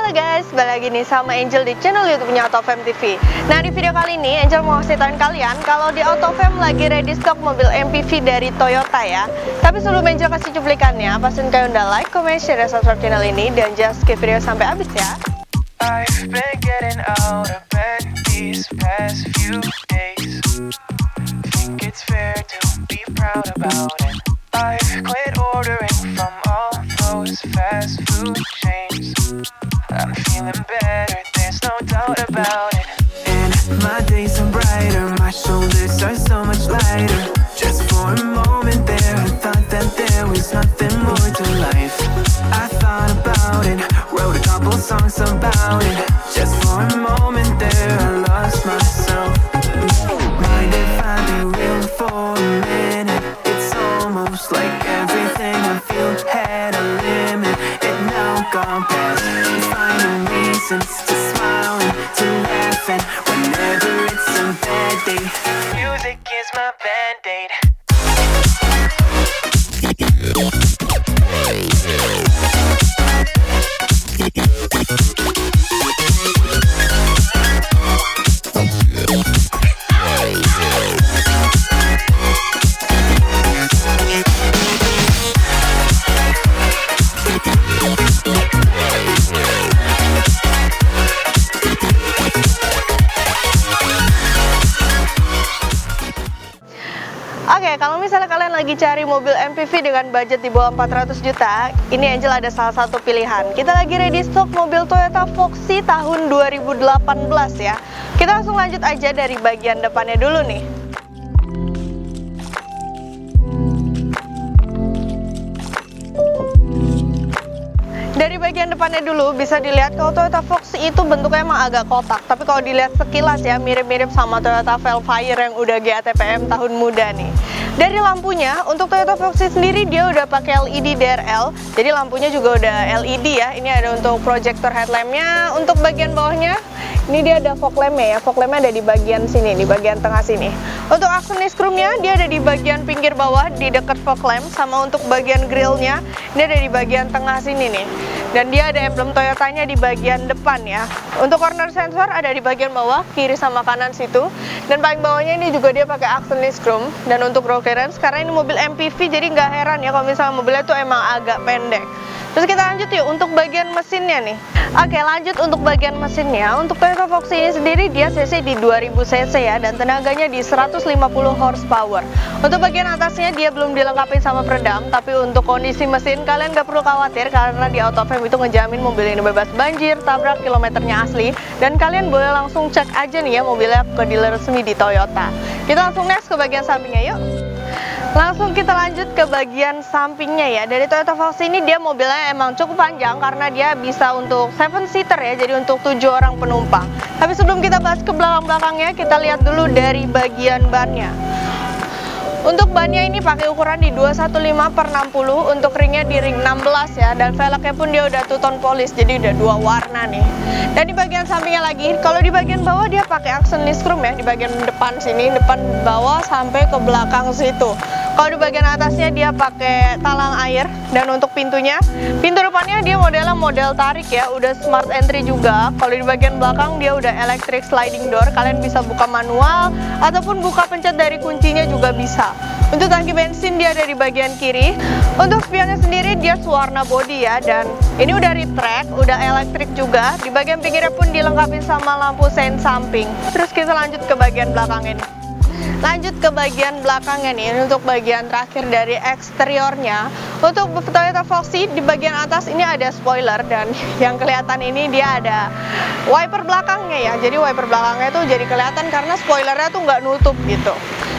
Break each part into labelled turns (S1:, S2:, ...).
S1: Halo guys, balik lagi nih sama Angel di channel YouTube-nya AutoFam TV. Nah, di video kali ini Angel mau kasih tahu kalian kalau di AutoFam lagi ready stock mobil MPV dari Toyota ya. Tapi sebelum Angel kasih cuplikannya, pastiin kalian udah like, comment, share, dan subscribe channel ini dan just skip video sampai habis ya.
S2: I've been getting out of bed these past few days. Think it's fair to be proud about it. I've quit ordering from all those fast food chains. I'm feeling better, there's no doubt about it. And my days are brighter, my shoulders are so much lighter. Just for a moment there, I thought that there was nothing more to life. I thought about it, wrote a couple songs about it. Just for a moment there, I lost myself. Mind if I be real for a minute? It's almost like everything I feel had a limit. It now gone past. Finding reasons to smile and to laugh, and whenever it's a bad day, music is my band-aid.
S1: Oke, kalau misalnya kalian lagi cari mobil MPV dengan budget di bawah 400 juta, ini Angel ada salah satu pilihan. Kita lagi ready stock mobil Toyota Foxy tahun 2018 ya. Kita langsung lanjut aja dari bagian depannya dulu nih. Dari bagian depannya dulu bisa dilihat kalau Toyota Foxy itu bentuknya emang agak kotak. Tapi kalau dilihat sekilas ya mirip-mirip sama Toyota Velfire yang udah GATPM tahun muda nih. Dari lampunya, untuk Toyota Foxy sendiri dia udah pakai LED DRL. Jadi lampunya juga udah LED ya. Ini ada untuk projector headlampnya. Untuk bagian bawahnya, ini dia ada fog lampnya ya. Fog lampnya ada di bagian sini, di bagian tengah sini. Untuk aksen niskroomnya dia ada di bagian pinggir bawah di dekat fog lamp. Sama untuk bagian grillnya, ini ada di bagian tengah sini nih. Dan dia ada emblem Toyotanya di bagian depan ya. Untuk corner sensor ada di bagian bawah, kiri sama kanan situ. Dan paling bawahnya ini juga dia pakai aksen niskroom. Dan untuk roll clearance, karena ini mobil MPV jadi nggak heran ya kalau misalnya mobilnya tuh emang agak pendek. Terus kita lanjut yuk untuk bagian mesinnya nih. Oke, lanjut untuk bagian mesinnya. Untuk Toyota Foxy ini sendiri dia cc di 2000 cc ya, dan tenaganya di 150 horsepower. Untuk bagian atasnya dia belum dilengkapi sama peredam, tapi untuk kondisi mesin kalian nggak perlu khawatir karena di AutoFam itu ngejamin mobil ini bebas banjir, tabrak, kilometernya asli. Dan kalian boleh langsung cek aja nih ya mobilnya ke dealer resmi di Toyota. Kita langsung next ke bagian sampingnya yuk. Langsung kita lanjut ke bagian sampingnya ya. Dari Toyota Foxy ini dia mobilnya emang cukup panjang karena dia bisa untuk 7 seater ya, jadi untuk 7 orang penumpang. Tapi sebelum kita bahas ke belakang-belakangnya, kita lihat dulu dari bagian bannya. Untuk bannya ini pakai ukuran di 215/60, untuk ringnya di ring 16 ya, dan velgnya pun dia udah two tone polish, jadi udah 2 warna nih. Dan di bagian sampingnya lagi, kalau di bagian bawah dia pakai aksen niskroom ya, di bagian depan sini, depan bawah sampai ke belakang situ. Kalau di bagian atasnya dia pakai talang air, dan untuk pintunya, pintu depannya dia modelnya model tarik ya, udah smart entry juga. Kalau di bagian belakang dia udah electric sliding door, kalian bisa buka manual ataupun buka pencet dari kuncinya juga bisa. Untuk tangki bensin dia ada di bagian kiri. Untuk spionnya sendiri dia sewarna body ya, dan ini udah retract, udah elektrik juga. Di bagian pinggirnya pun dilengkapi sama lampu sein samping. Terus kita lanjut ke bagian belakang ini. Lanjut ke bagian belakangnya nih, untuk bagian terakhir dari eksteriornya. Untuk Toyota Foxy di bagian atas ini ada spoiler, dan yang kelihatan ini dia ada wiper belakangnya ya. Jadi wiper belakangnya tuh jadi kelihatan karena spoilernya tuh nggak nutup gitu.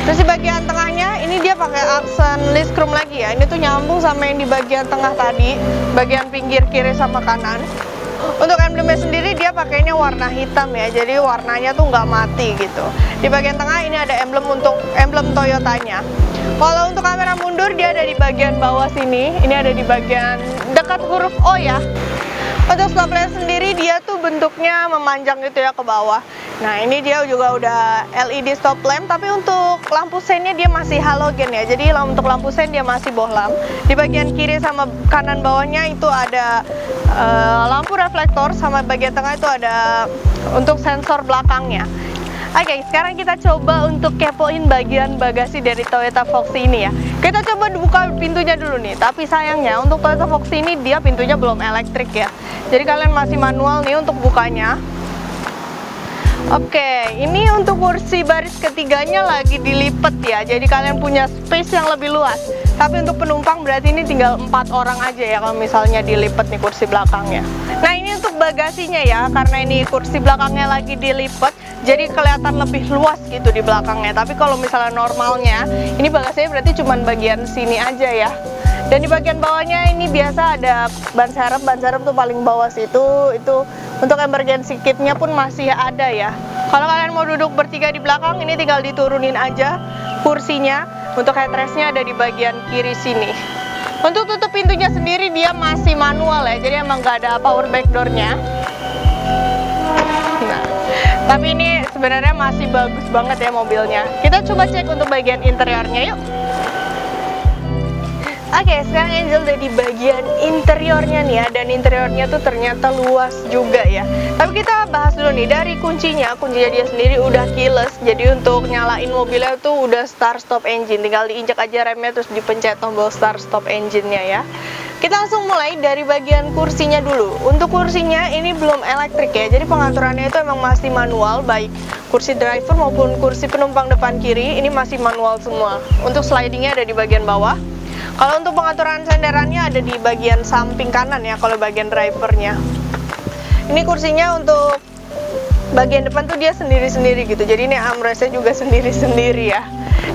S1: Terus di bagian tengahnya ini dia pakai aksen niskroom lagi ya. Ini tuh nyambung sama yang di bagian tengah tadi, bagian pinggir kiri sama kanan. Untuk emblemnya sendiri dia pakainya warna hitam ya, jadi warnanya tuh nggak mati gitu. Di bagian tengah ini ada emblem untuk emblem Toyotanya. Kalau untuk kamera mundur dia ada di bagian bawah sini, ini ada di bagian dekat huruf O ya. Untuk stop lamp sendiri dia tuh bentuknya memanjang gitu ya ke bawah. Nah ini dia juga udah LED stop lamp, tapi untuk lampu seinnya dia masih halogen ya. Jadi untuk lampu sein dia masih bohlam. Di bagian kiri sama kanan bawahnya itu ada lampu reflektor, sama bagian tengah itu ada untuk sensor belakangnya. Oke, sekarang kita coba untuk kepoin bagian bagasi dari Toyota Foxy ini ya. Kita coba buka pintunya dulu nih. Tapi sayangnya untuk Toyota Foxy ini dia pintunya belum elektrik ya. Jadi kalian masih manual nih untuk bukanya. Oke, ini untuk kursi baris ketiganya lagi dilipat ya. Jadi kalian punya space yang lebih luas. Tapi untuk penumpang berarti ini tinggal 4 orang aja ya kalau misalnya dilipat nih kursi belakangnya. Nah ini untuk bagasinya ya, karena ini kursi belakangnya lagi dilipat, jadi kelihatan lebih luas gitu di belakangnya. Tapi kalau misalnya normalnya, ini bagasinya berarti cuma bagian sini aja ya. Dan di bagian bawahnya ini biasa ada ban serep tuh paling bawah situ. Itu untuk emergency kitnya pun masih ada ya. Kalau kalian mau duduk bertiga di belakang, ini tinggal diturunin aja kursinya. Untuk headrestnya ada di bagian kiri sini. Untuk tutup pintunya sendiri dia masih manual ya, jadi emang nggak ada power back door-nya. Nah, tapi ini sebenarnya masih bagus banget ya mobilnya. Kita coba cek untuk bagian interiornya yuk. Oke, sekarang Angel udah di bagian interiornya nih ya, dan interiornya tuh ternyata luas juga ya. Tapi kita bahas dulu nih dari kuncinya dia sendiri udah keyless. Jadi untuk nyalain mobilnya tuh udah start stop engine, tinggal diinjak aja remnya terus dipencet tombol start stop engine-nya ya. Kita langsung mulai dari bagian kursinya dulu. Untuk kursinya ini belum elektrik ya, jadi pengaturannya itu emang masih manual, baik kursi driver maupun kursi penumpang depan kiri ini masih manual semua. Untuk slidingnya ada di bagian bawah. Kalau untuk pengaturan senderannya ada di bagian samping kanan ya, kalau bagian drivernya. Ini kursinya untuk bagian depan tuh dia sendiri-sendiri gitu, jadi ini armrestnya juga sendiri-sendiri ya.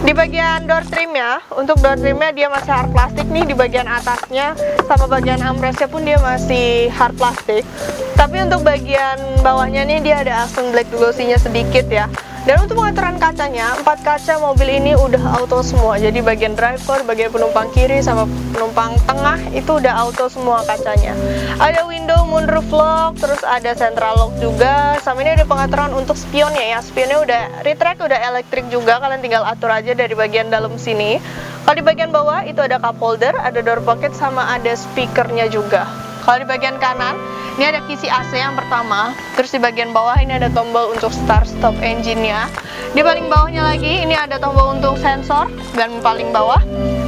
S1: Di bagian door trimnya, untuk door trimnya dia masih hard plastik nih, di bagian atasnya sama bagian armrestnya pun dia masih hard plastik. Tapi untuk bagian bawahnya nih dia ada accent black glossy-nya sedikit ya. Dan untuk pengaturan kacanya, 4 kaca mobil ini udah auto semua. Jadi bagian driver, bagian penumpang kiri sama penumpang tengah itu udah auto semua kacanya. Ada window moonroof lock, terus ada central lock juga. Sama ini ada pengaturan untuk spionnya ya. Spionnya udah retract, udah elektrik juga. Kalian tinggal atur aja dari bagian dalam sini. Kalau di bagian bawah itu ada cup holder, ada door pocket sama ada speakernya juga. Kalau di bagian kanan, ini ada kisi AC yang pertama. Terus di bagian bawah ini ada tombol untuk start stop engine-nya. Di paling bawahnya lagi ini ada tombol untuk sensor, dan paling bawah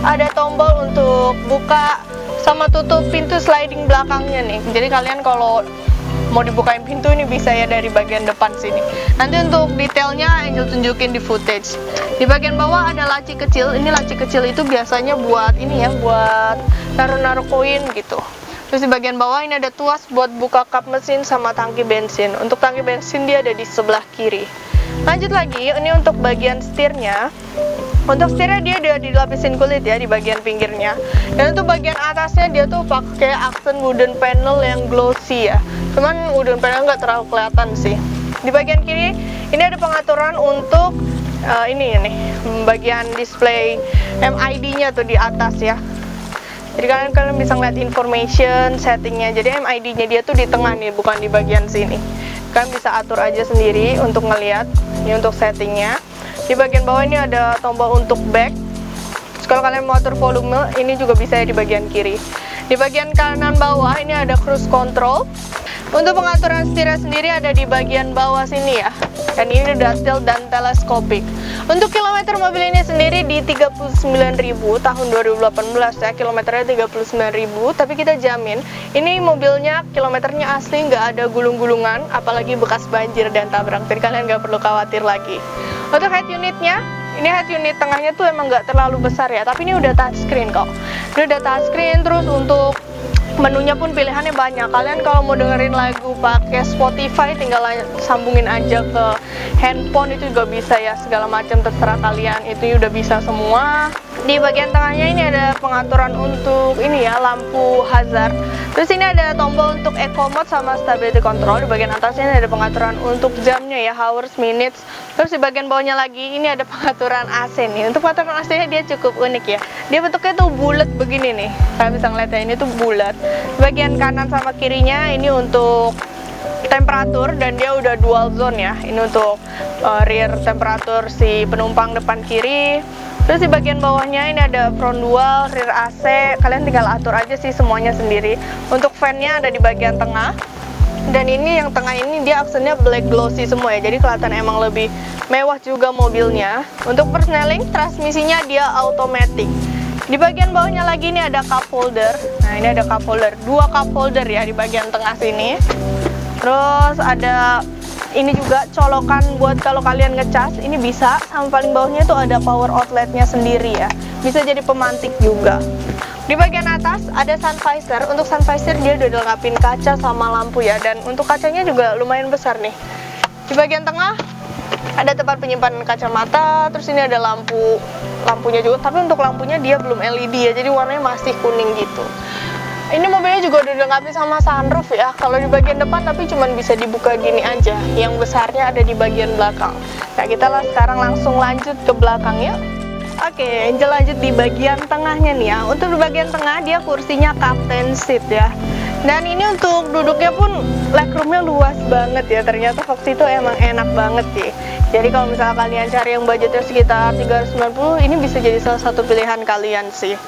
S1: ada tombol untuk buka sama tutup pintu sliding belakangnya nih. Jadi kalian kalau mau dibukain pintu ini bisa ya dari bagian depan sini. Nanti untuk detailnya Angel tunjukin di footage. Di bagian bawah ada laci kecil. Ini laci kecil itu biasanya buat ini ya, buat naruh-naruh koin gitu. Terus di bagian bawah ini ada tuas buat buka kap mesin sama tangki bensin. Untuk tangki bensin dia ada di sebelah kiri. Lanjut lagi, ini untuk bagian setirnya. Untuk setirnya dia udah dilapisin kulit ya di bagian pinggirnya. Dan untuk bagian atasnya dia tuh pakai aksen wooden panel yang glossy ya. Cuman wooden panel nggak terlalu kelihatan sih. Di bagian kiri ini ada pengaturan untuk ini nih, bagian display MID-nya tuh di atas ya. Jadi kalian bisa ngeliat information settingnya. Jadi MID-nya dia tuh di tengah nih, bukan di bagian sini. Kalian bisa atur aja sendiri untuk ngeliat. Ini untuk settingnya. Di bagian bawah ini ada tombol untuk back. Terus kalau kalian mau atur volume, ini juga bisa ya di bagian kiri. Di bagian kanan bawah ini ada cruise control. Untuk pengaturan setirnya sendiri ada di bagian bawah sini ya. Dan ini udah tilt dan teleskopik. Untuk kilometer mobil ini sendiri di 39.000 tahun 2018 ya. Kilometernya 39.000, tapi kita jamin ini mobilnya kilometernya asli, nggak ada gulung-gulungan, apalagi bekas banjir dan tabrak. Jadi kalian nggak perlu khawatir lagi. Untuk head unitnya, ini head unit tengahnya tuh emang nggak terlalu besar ya, tapi ini udah touchscreen kok. Ini udah touchscreen, terus untuk menunya pun pilihannya banyak. Kalian kalau mau dengerin lagu pakai Spotify tinggal sambungin aja ke handphone, itu juga bisa ya, segala macam terserah kalian, itu udah bisa semua. Di bagian tengahnya ini ada pengaturan untuk ini ya, lampu hazard. Terus ini ada tombol untuk eco mode sama stability control. Di bagian atasnya ini ada pengaturan untuk jamnya ya, hours, minutes. Terus di bagian bawahnya lagi ini ada pengaturan AC nih. Untuk pengaturan AC-nya dia cukup unik ya. Dia bentuknya tuh bulat begini nih. Kalian bisa ngeliatnya, ini tuh bulat. Di bagian kanan sama kirinya ini untuk temperatur, dan dia udah dual zone ya. Ini untuk rear temperatur si penumpang depan kiri. Terus di bagian bawahnya ini ada front dual, rear AC. Kalian tinggal atur aja sih semuanya sendiri. Untuk fan-nya ada di bagian tengah. Dan ini yang tengah ini dia aksennya black glossy semua ya. Jadi kelihatan emang lebih mewah juga mobilnya. Untuk persneling, transmisinya dia automatic. Di bagian bawahnya lagi ini ada cup holder. Nah, ini ada cup holder. 2 cup holder ya di bagian tengah sini. Terus ada ini juga colokan buat kalau kalian ngecas, ini bisa. Sama paling bawahnya tuh ada power outletnya sendiri ya. Bisa jadi pemantik juga. Di bagian atas ada sun visor. Untuk sun visor dia udah dilengkapin kaca sama lampu ya. Dan untuk kacanya juga lumayan besar nih. Di bagian tengah ada tempat penyimpanan kacamata. Terus ini ada lampunya juga. Tapi untuk lampunya dia belum LED ya. Jadi warnanya masih kuning gitu. Ini mobilnya juga udah dilengkapi sama sunroof ya. Kalau di bagian depan tapi cuman bisa dibuka gini aja. Yang besarnya ada di bagian belakang. Nah, kita sekarang langsung lanjut ke belakang yuk. Oke, Angel lanjut di bagian tengahnya nih ya. Untuk di bagian tengah dia kursinya captain seat ya. Dan ini untuk duduknya pun legroomnya luas banget ya. Ternyata Foxy itu emang enak banget sih. Jadi kalau misalnya kalian cari yang budgetnya sekitar 390, ini bisa jadi salah satu pilihan kalian sih.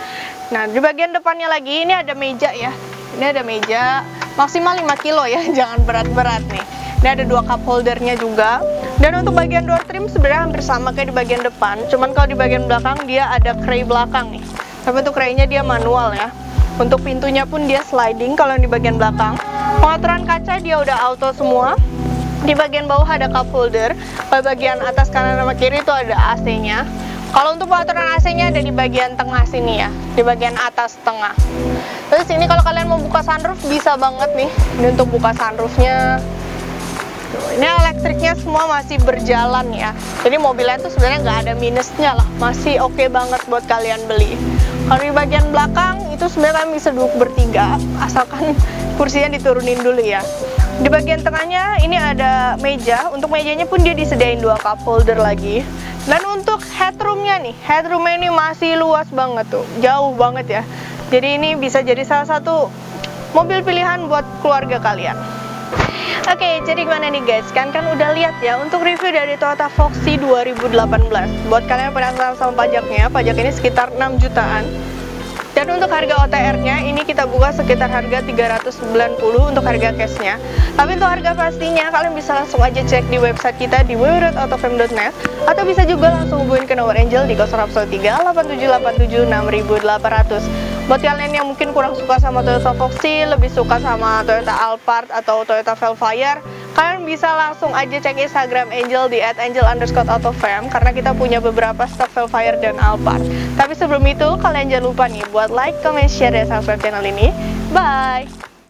S1: Nah, di bagian depannya lagi ini ada meja ya. Ini ada meja maksimal 5 kilo ya, jangan berat-berat nih. Ini ada 2 cup holdernya juga. Dan untuk bagian door trim sebenarnya hampir sama kayak di bagian depan. Cuman kalau di bagian belakang dia ada tray belakang nih. Tapi untuk traynya dia manual ya. Untuk pintunya pun dia sliding kalau di bagian belakang. Pengaturan kaca dia udah auto semua. Di bagian bawah ada cup holder. Kalau bagian atas kanan sama kiri itu ada AC-nya. Kalau untuk pengaturan AC-nya ada di bagian tengah sini ya, di bagian atas tengah. Terus ini kalau kalian mau buka sunroof bisa banget nih. Ini untuk buka sunroofnya. Ini elektriknya semua masih berjalan ya. Jadi mobilnya tuh sebenarnya nggak ada minusnya lah, masih oke banget buat kalian beli. Kalau di bagian belakang itu sebenarnya kalian bisa duduk bertiga, asalkan kursinya diturunin dulu ya. Di bagian tengahnya ini ada meja. Untuk mejanya pun dia disediain 2 cup holder lagi. Dan untuk headroomnya nih, headroomnya ini masih luas banget tuh, jauh banget ya. Jadi ini bisa jadi salah satu mobil pilihan buat keluarga kalian. Oke, jadi gimana nih guys? Kan udah lihat ya untuk review dari Toyota Foxy 2018. Buat kalian yang penasaran sama pajaknya, pajak ini sekitar 6 jutaan. Dan untuk harga OTR-nya ini kita buka sekitar harga 390 untuk harga cash-nya. Tapi untuk harga pastinya kalian bisa langsung aja cek di website kita di www.autofam.net atau bisa juga langsung hubungin ke nomor Angel di 013 8787 6800. Buat kalian yang mungkin kurang suka sama Toyota Foxy, lebih suka sama Toyota Alphard atau Toyota Velfire, kalian bisa langsung aja cek Instagram Angel di @angel_autofam karena kita punya beberapa stok Velfire dan Alphard. Tapi sebelum itu, kalian jangan lupa nih buat like, comment, share, dan subscribe channel ini. Bye!